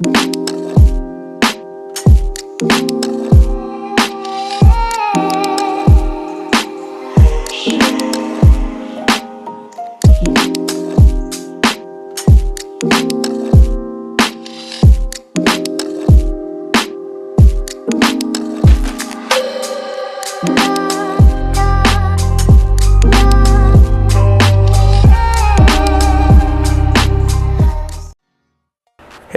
Hey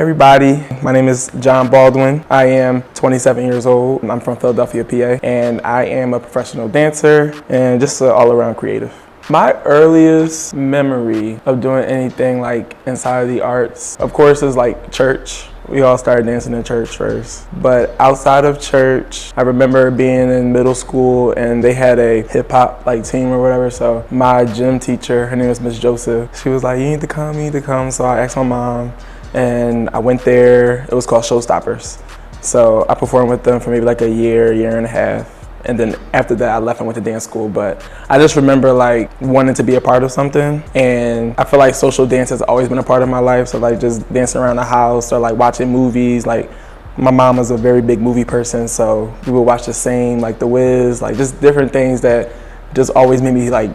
everybody, my name is Jon Baldwin. I am 27 years old. I'm from Philadelphia, PA, and I am a professional dancer and just an all-around creative. My earliest memory of doing anything like inside of the arts, of course, is like church. We all started dancing in church first. But outside of church, I remember being in middle school and they had a hip hop like team or whatever. So my gym teacher, her name was Miss Joseph, she was like, you need to come. So I asked my mom and I went there. It was called Showstoppers. So I performed with them for maybe like a year and a half. And then after that, I left and went to dance school. But I just remember like wanting to be a part of something. And I feel like social dance has always been a part of my life. So like just dancing around the house or like watching movies. Like my mom was a very big movie person. So we would watch the same, like The Wiz, like just different things that just always made me like,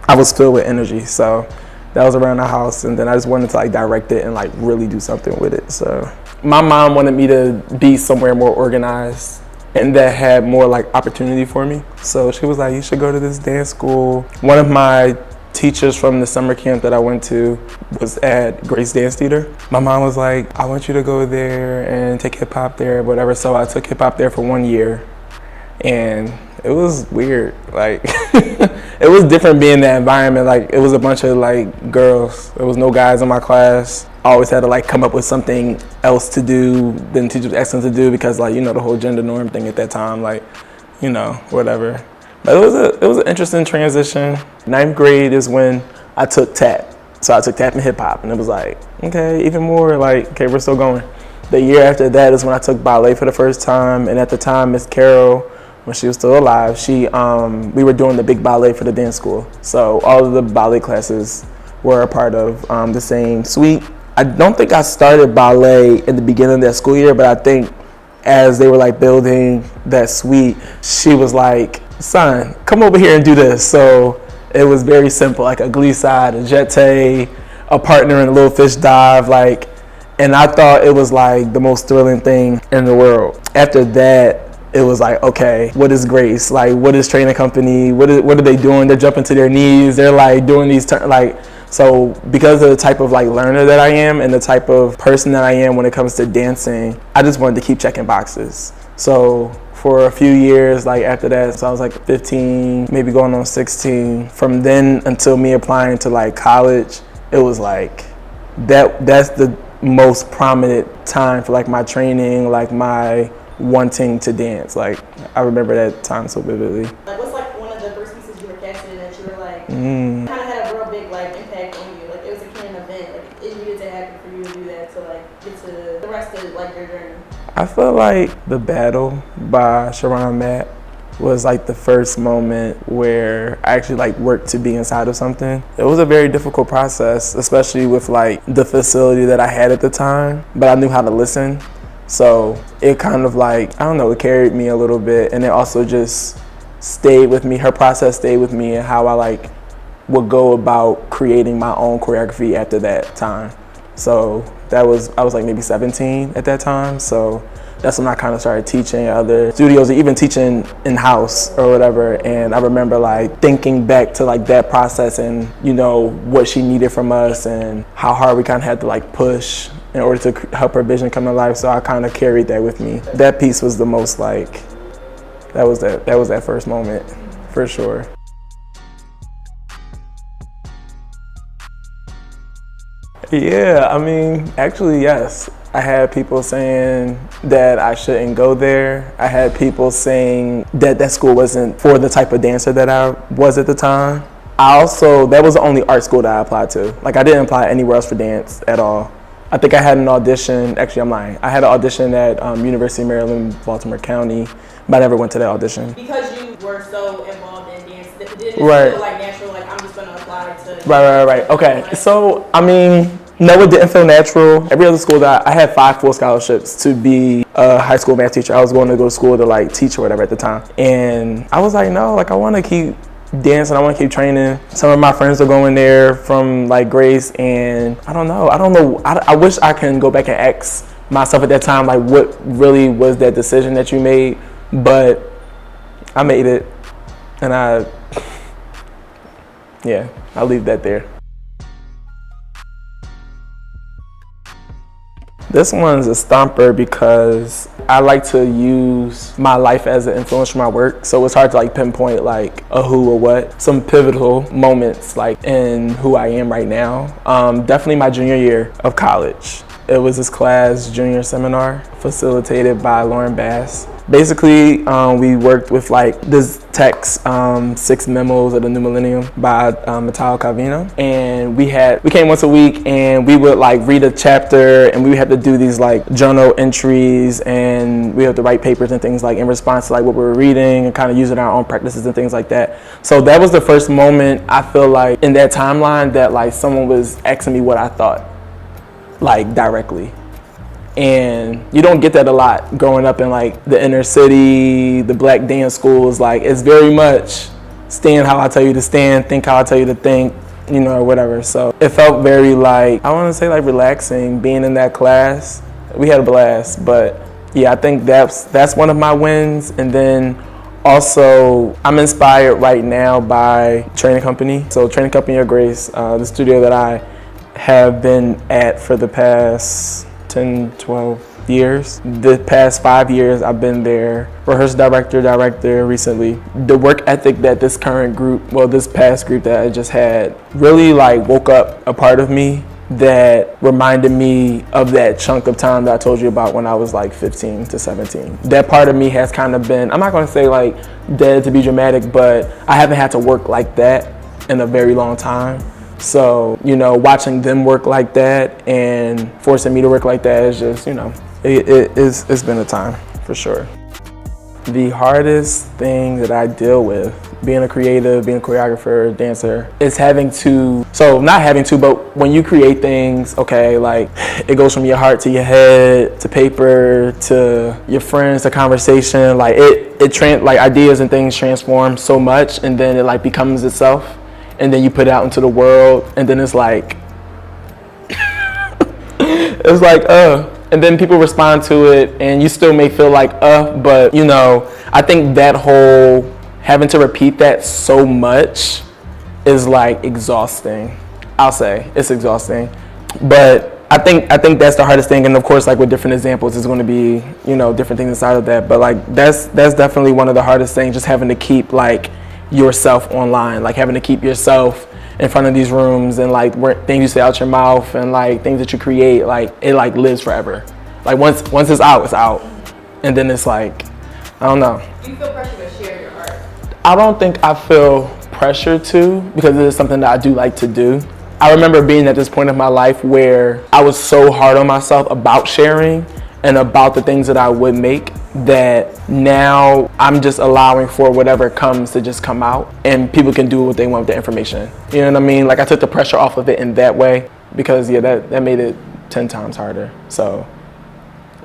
I was filled with energy. So that was around the house. And then I just wanted to like direct it and like really do something with it. So my mom wanted me to be somewhere more organized and that had more like opportunity for me. So she was like, you should go to this dance school. One of my teachers from the summer camp that I went to was at Grace Dance Theater. My mom was like, I want you to go there and take hip hop there, whatever. So I took hip hop there for 1 year and it was weird. Like it was different being in that environment. Like it was a bunch of like girls. There was no guys in my class. I always had to like come up with something else to do than teachers were asking to do because like, you know, the whole gender norm thing at that time, like, you know, whatever. But it was an interesting transition. 9th grade is when I took tap. So I took tap and hip hop and it was like, okay, even more like, okay, we're still going. The year after that is when I took ballet for the first time. And at the time, Miss Carol, when she was still alive, we were doing the big ballet for the dance school. So all of the ballet classes were a part of the same suite. I don't think I started ballet in the beginning of that school year, but I think as they were like building that suite, she was like, son, come over here and do this. So it was very simple, like a glissade, a jeté, a partner in a little fish dive, like, and I thought it was like the most thrilling thing in the world. After that, it was like, okay, what is grace? Like, what is training company? What are they doing? They're jumping to their knees. They're like doing these so because of the type of like learner that I am and the type of person that I am when it comes to dancing, I just wanted to keep checking boxes. So for a few years, like after that, so I was like 15, maybe going on 16. From then until me applying to like college, it was like, that's the most prominent time for like my training, like my wanting to dance. Like I remember that time so vividly. Like what's like one of the first pieces you were casted in that you were like, kind of had a real big like impact on you? Like it was a canon event, like it needed to happen for you to do that to like get to the rest of like your journey. I feel like The Battle by Sharon Matt was like the first moment where I actually like worked to be inside of something. It was a very difficult process, especially with like the facility that I had at the time, but I knew how to listen. So it kind of like, I don't know, it carried me a little bit, and it also just stayed with me. Her process stayed with me and how I like would go about creating my own choreography after that time. So I was like maybe 17 at that time. So that's when I kind of started teaching at other studios, or even teaching in-house or whatever. And I remember like thinking back to like that process and, you know, what she needed from us and how hard we kind of had to like push in order to help her vision come to life. So I kind of carried that with me. That piece was the most like, that was that first moment for sure. Yeah, I mean, actually, yes. I had people saying that I shouldn't go there. I had people saying that that school wasn't for the type of dancer that I was at the time. That was the only art school that I applied to. Like, I didn't apply anywhere else for dance at all. I think I had an audition, actually I'm lying. I had an audition at University of Maryland, Baltimore County, but I never went to that audition. Because you were so involved in dance, did it Right. feel like natural, like I'm just gonna apply to... Right. Okay, so I mean, No, it didn't feel natural. Every other school that I had 5 full scholarships to be a high school math teacher. I was going to go to school to like teach or whatever at the time. And I was like, no, like I want to keep dancing. I want to keep training. Some of my friends are going there from like Grace, and I don't know. I wish I can go back and ask myself at that time, like what really was that decision that you made? But I made it, and I'll leave that there. This one's a stomper because I like to use my life as an influence for my work. So it's hard to like pinpoint like a who or what. Some pivotal moments like in who I am right now. Definitely my junior year of college. It was this class junior seminar facilitated by Lauren Bass. Basically, we worked with like this text, 6 Memos of the New Millennium by Matteo Calvino. And we came once a week and we would like read a chapter, and we would have to do these like journal entries, and we have to write papers and things like in response to like what we were reading, and kind of using our own practices and things like that. So that was the first moment I feel like in that timeline that like someone was asking me what I thought, like directly. And you don't get that a lot growing up in like the inner city, the black dance schools. Like it's very much stand how I tell you to stand, think how I tell you to think, you know, or whatever. So it felt very like, I want to say like relaxing being in that class. We had a blast, but yeah, I think that's one of my wins. And then also I'm inspired right now by Training Company. So Training Company of Grace, the studio that I have been at for the past 10, 12 years. The past 5 years I've been there, rehearsal director recently. The work ethic that this current group, this past group that I just had, really like woke up a part of me that reminded me of that chunk of time that I told you about when I was like 15 to 17. That part of me has kind of been, I'm not gonna say like dead to be dramatic, but I haven't had to work like that in a very long time. So, you know, watching them work like that and forcing me to work like that is just, you know, it's been a time for sure. The hardest thing that I deal with being a creative, being a choreographer, dancer, is not having to, but when you create things, okay, like it goes from your heart to your head, to paper, to your friends, to conversation, like like ideas and things transform so much, and then it like becomes itself. And then you put it out into the world, and then it's like, and then people respond to it, and you still may feel like, but you know, I think that whole having to repeat that so much is like exhausting. I'll say it's exhausting, but I think that's the hardest thing. And of course, like with different examples, there's going to be, you know, different things inside of that. But like that's definitely one of the hardest things, just having to keep like yourself online, like having to keep yourself in front of these rooms, and like things you say out your mouth, and like things that you create, like it like lives forever. Like once it's out, and then it's like, I don't know. Do you feel pressure to share your art? I don't think I feel pressure to, because it is something that I do like to do. I remember being at this point of my life where I was so hard on myself about sharing and about the things that I would make, that now I'm just allowing for whatever comes to just come out, and people can do what they want with the information. You know what I mean? Like I took the pressure off of it in that way, because that made it 10 times harder. So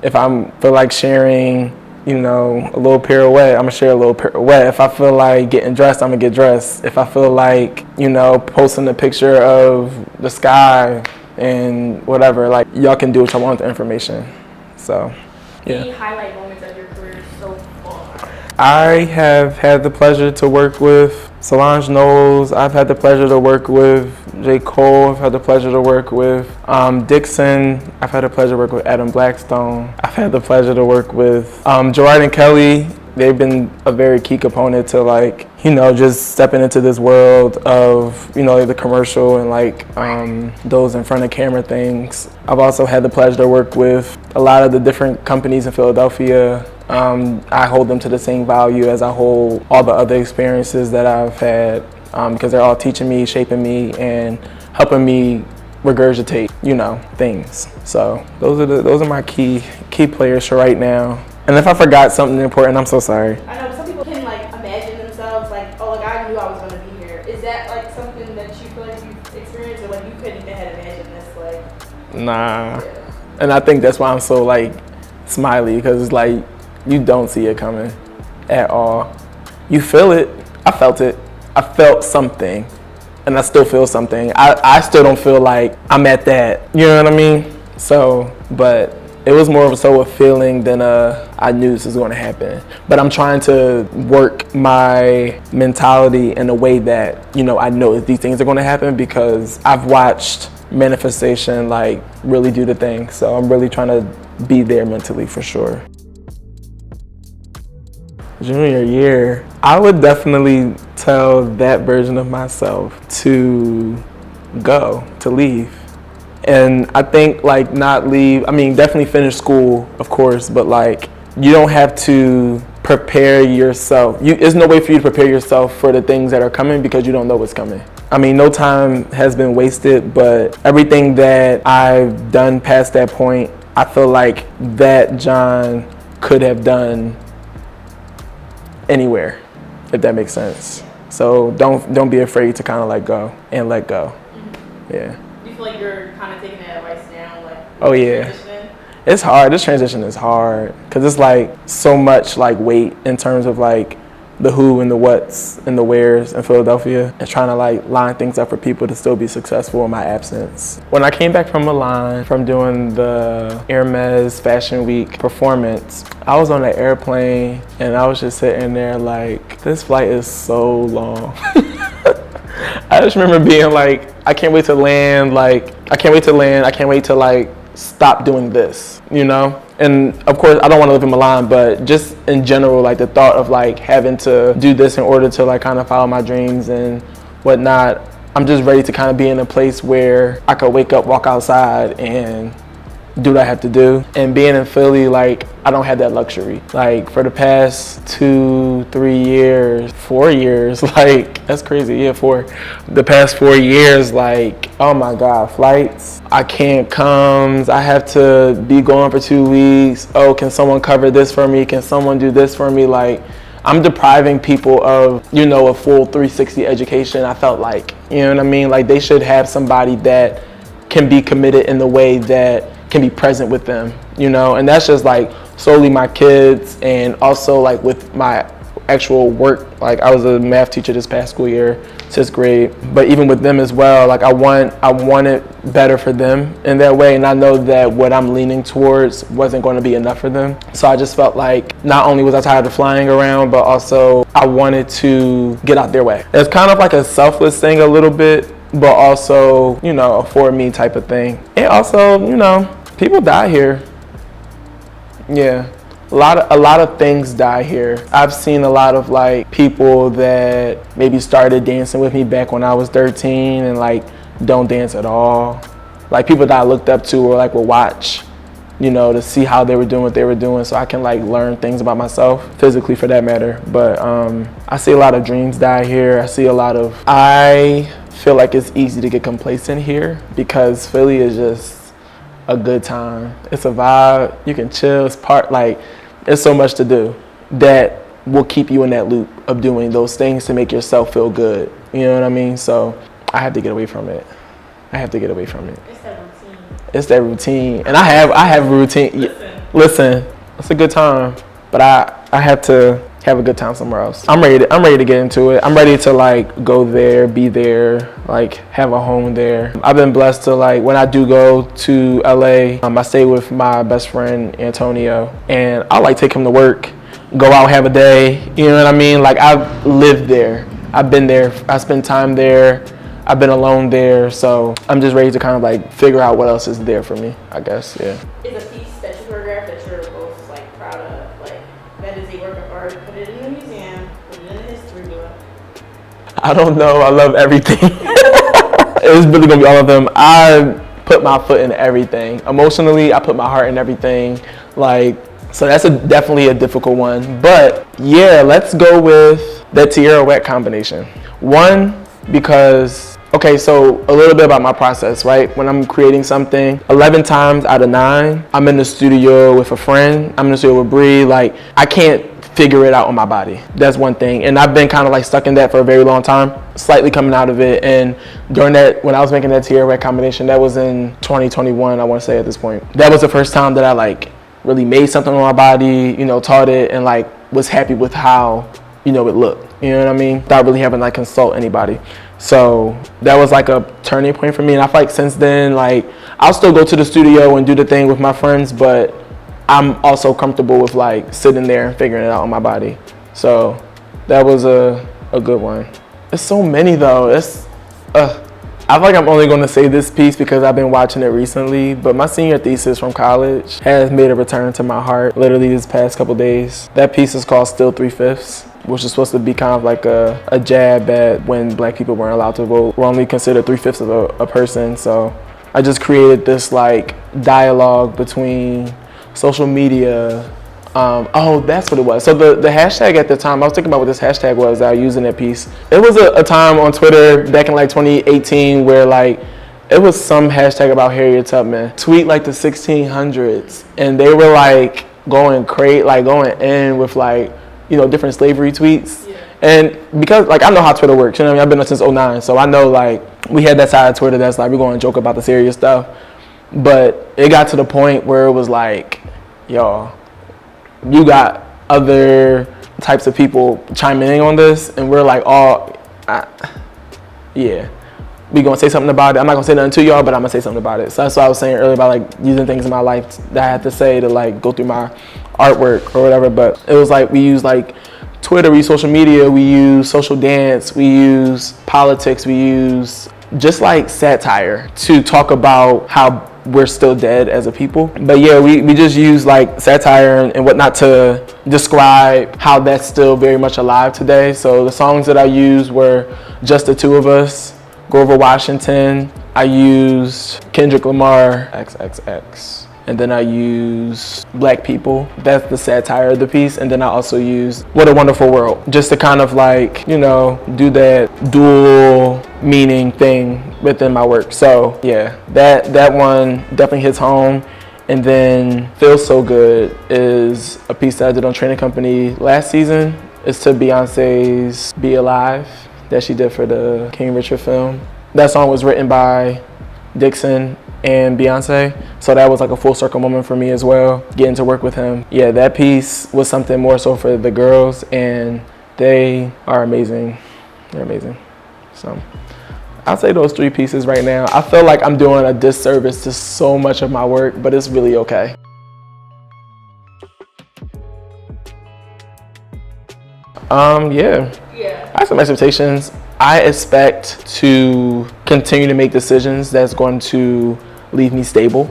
if I feel like sharing, you know, a little pirouette, I'm gonna share a little pirouette. If I feel like getting dressed, I'm gonna get dressed. If I feel like, you know, posting a picture of the sky and whatever, like y'all can do what y'all want with the information. So, yeah. Any highlight moments of your career so far? I have had the pleasure to work with Solange Knowles. I've had the pleasure to work with J. Cole. I've had the pleasure to work with Dixon. I've had the pleasure to work with Adam Blackstone. I've had the pleasure to work with Gerard and Kelly. They've been a very key component to like, you know, just stepping into this world of, you know, the commercial and like those in front of camera things. I've also had the pleasure to work with a lot of the different companies in Philadelphia. I hold them to the same value as I hold all the other experiences that I've had, because they're all teaching me, shaping me, and helping me regurgitate, you know, things. So those are my key players for right now. And if I forgot something important, I'm so sorry. I know some people can like imagine themselves like, oh, like I knew I was going to be here. Is that like something that you feel like you've experienced, or like you couldn't even have imagined this? Like, Nah. And I think that's why I'm so like smiley, because it's like you don't see it coming at all. You feel it. I felt it. I felt something, and I still feel something. I still don't feel like I'm at that. You know what I mean? So, but it was more of so a feeling than I knew this was going to happen. But I'm trying to work my mentality in a way that, you know, I know that these things are going to happen, because I've watched manifestation like really do the thing. So I'm really trying to be there mentally for sure. Junior year, I would definitely tell that version of myself to leave. And I think like not leave, I mean definitely finish school, of course, but like you don't have to prepare yourself. There's no way for you to prepare yourself for the things that are coming, because you don't know what's coming. I mean, no time has been wasted, but everything that I've done past that point, I feel like that Jon could have done anywhere, if that makes sense. So don't be afraid to kind of like go and let go. Yeah. Do you feel like you're kind of taking that advice now, like? Oh yeah. It's hard. This transition is hard, because it's like so much like weight in terms of like the who and the what's and the where's in Philadelphia, and trying to like line things up for people to still be successful in my absence. When I came back from Milan from doing the Hermes Fashion Week performance, I was on an airplane and I was just sitting there like, this flight is so long. I just remember being like, I can't wait to land, I can't wait to like stop doing this, you know? And of course, I don't want to live in Milan, but just in general, like the thought of like having to do this in order to like kind of follow my dreams and whatnot, I'm just ready to kind of be in a place where I could wake up, walk outside, and do what I have to do. And being in Philly, like I don't have that luxury. Like for the past 2, 3 years, 4 years, like that's crazy. Yeah, the past 4 years, like, oh my God, flights. I can't come. I have to be gone for 2 weeks. Oh, can someone cover this for me? Can someone do this for me? Like, I'm depriving people of, you know, a full 360 education. I felt like, you know what I mean? Like they should have somebody that can be committed in the way that can be present with them, you know? And that's just like solely my kids, and also like with my actual work. Like I was a math teacher this past school year, 6th grade, but even with them as well, like I want it better for them in that way. And I know that what I'm leaning towards wasn't going to be enough for them. So I just felt like not only was I tired of flying around, but also I wanted to get out their way. It's kind of like a selfless thing a little bit, but also, you know, a for me type of thing. And also, you know, people die here. Yeah. A lot of things die here. I've seen a lot of like people that maybe started dancing with me back when I was 13 and like don't dance at all. Like people that I looked up to or like would watch, you know, to see how they were doing what they were doing, so I can like learn things about myself, physically for that matter. But I see a lot of dreams die here. I feel like it's easy to get complacent here, because Philly is just a good time. It's a vibe. You can chill. It's so much to do that will keep you in that loop of doing those things to make yourself feel good. You know what I mean? So I have to get away from it. It's that routine. And I have a routine. Listen, it's a good time, but I have to have a good time somewhere else. I'm ready to get into it. I'm ready to like go there, be there, like have a home there. I've been blessed to like, when I do go to LA, I stay with my best friend Antonio, and I like take him to work, go out, have a day, you know what I mean? Like I've lived there. I've been there. I spend time there. I've been alone there. So I'm just ready to kind of like figure out what else is there for me, I guess. Yeah. Is a piece that you choreographed that you're both like proud of, like that is a work of art, put it in the museum, put it in the history book? I don't know. I love everything. It's really gonna be all of them. I put my foot in everything. Emotionally, I put my heart in everything. Like, so that's definitely a difficult one. But yeah, let's go with that Tierra Wet combination. One, because, okay, so a little bit about my process, right? When I'm creating something, 11 times out of 9, I'm in the studio with a friend. I'm in the studio with Bree. Like, I can't figure it out on my body. That's one thing. And I've been kind of like stuck in that for a very long time, slightly coming out of it. And during that, when I was making that Tierra combination, that was in 2021, I want to say at this point. That was the first time that I like really made something on my body, you know, taught it, and like was happy with how, you know, it looked. You know what I mean? Without really having to like consult anybody. So that was like a turning point for me. And I feel like since then, like I'll still go to the studio and do the thing with my friends, but I'm also comfortable with like sitting there and figuring it out on my body. So that was a good one. There's so many though. I feel like I'm only going to say this piece because I've been watching it recently, but my senior thesis from college has made a return to my heart literally this past couple days. That piece is called Still 3/5, which is supposed to be kind of like a jab at when Black people weren't allowed to vote. We're only considered 3/5 of a person. So I just created this like dialogue between social media. Oh, that's what it was. So the hashtag at the time, I was thinking about what this hashtag was that I used in that piece. It was a time on Twitter back in like 2018 where like it was some hashtag about Harriet Tubman. Tweet like the 1600s, and they were like going crazy, like going in with like, you know, different slavery tweets. Yeah. And because like I know how Twitter works, you know what I mean? I've been on since 2009, so I know like we had that side of Twitter that's like we're going to joke about the serious stuff. But it got to the point where it was like, y'all, you got other types of people chiming in on this, and we're like, yeah, we gonna say something about it. I'm not gonna say nothing to y'all, but I'm gonna say something about it. So that's what I was saying earlier about like using things in my life that I had to say to like go through my artwork or whatever. But it was like we use like Twitter, we use social media, we use social dance, we use politics, we use just like satire to talk about how we're still dead as a people. But yeah, we just use like satire and whatnot to describe how that's still very much alive today. So the songs that I used were Just the Two of Us, Grover Washington. I used Kendrick Lamar, XXX. And then I used Black People. That's the satire of the piece. And then I also used What a Wonderful World, just to kind of like, you know, do that dual meaning thing within my work. So yeah, that one definitely hits home. And then Feels So Good is a piece that I did on Training Company last season. It's to Beyonce's Be Alive that she did for the King Richard film. That song was written by Dixon and Beyonce, so that was like a full circle moment for me as well, getting to work with him. Yeah, that piece was something more so for the girls, and they are amazing. They're amazing. So I'll say those three pieces right now. I feel like I'm doing a disservice to so much of my work, but it's really okay. Yeah. I have some expectations. I expect to continue to make decisions that's going to leave me stable.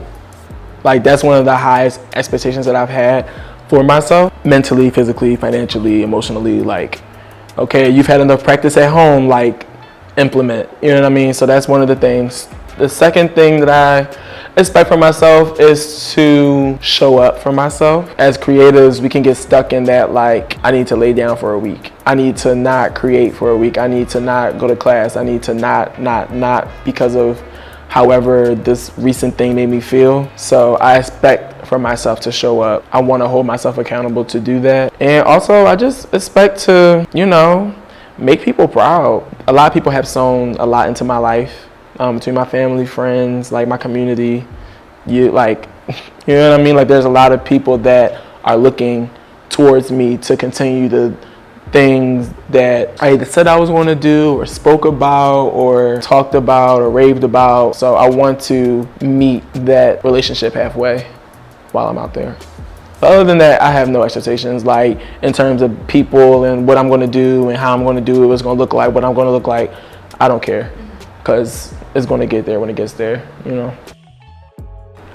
Like that's one of the highest expectations that I've had for myself, mentally, physically, financially, emotionally. Like, okay, you've had enough practice at home, like implement, you know what I mean? So that's one of the things. The second thing that I expect from myself is to show up for myself. As creatives, we can get stuck in that, like, I need to lay down for a week. I need to not create for a week. I need to not go to class. I need to not because of however this recent thing made me feel. So I expect for myself to show up. I want to hold myself accountable to do that. And also I just expect to, you know, make people proud. A lot of people have sown a lot into my life, between my family, friends, like my community. You know what I mean? Like there's a lot of people that are looking towards me to continue the things that I either said I was going to do or spoke about or talked about or raved about. So I want to meet that relationship halfway while I'm out there. But other than that, I have no expectations, like in terms of people and what I'm going to do and how I'm going to do it, what's going to look like, what I'm going to look like. I don't care, because it's going to get there when it gets there, you know.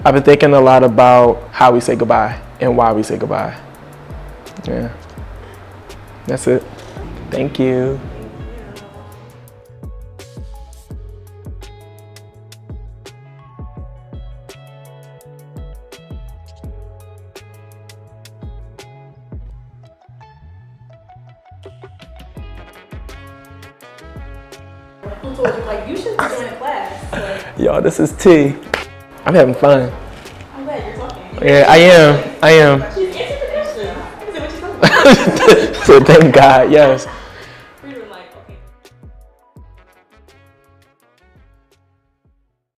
I've been thinking a lot about how we say goodbye and why we say goodbye. Yeah. That's it. Thank you. Who told you, like, you should join a class? Like, Yo, this is T. I'm having fun. I'm glad you're talking. Yeah, I am. She's answering the question. I can say what she's talking about. So thank God, yes.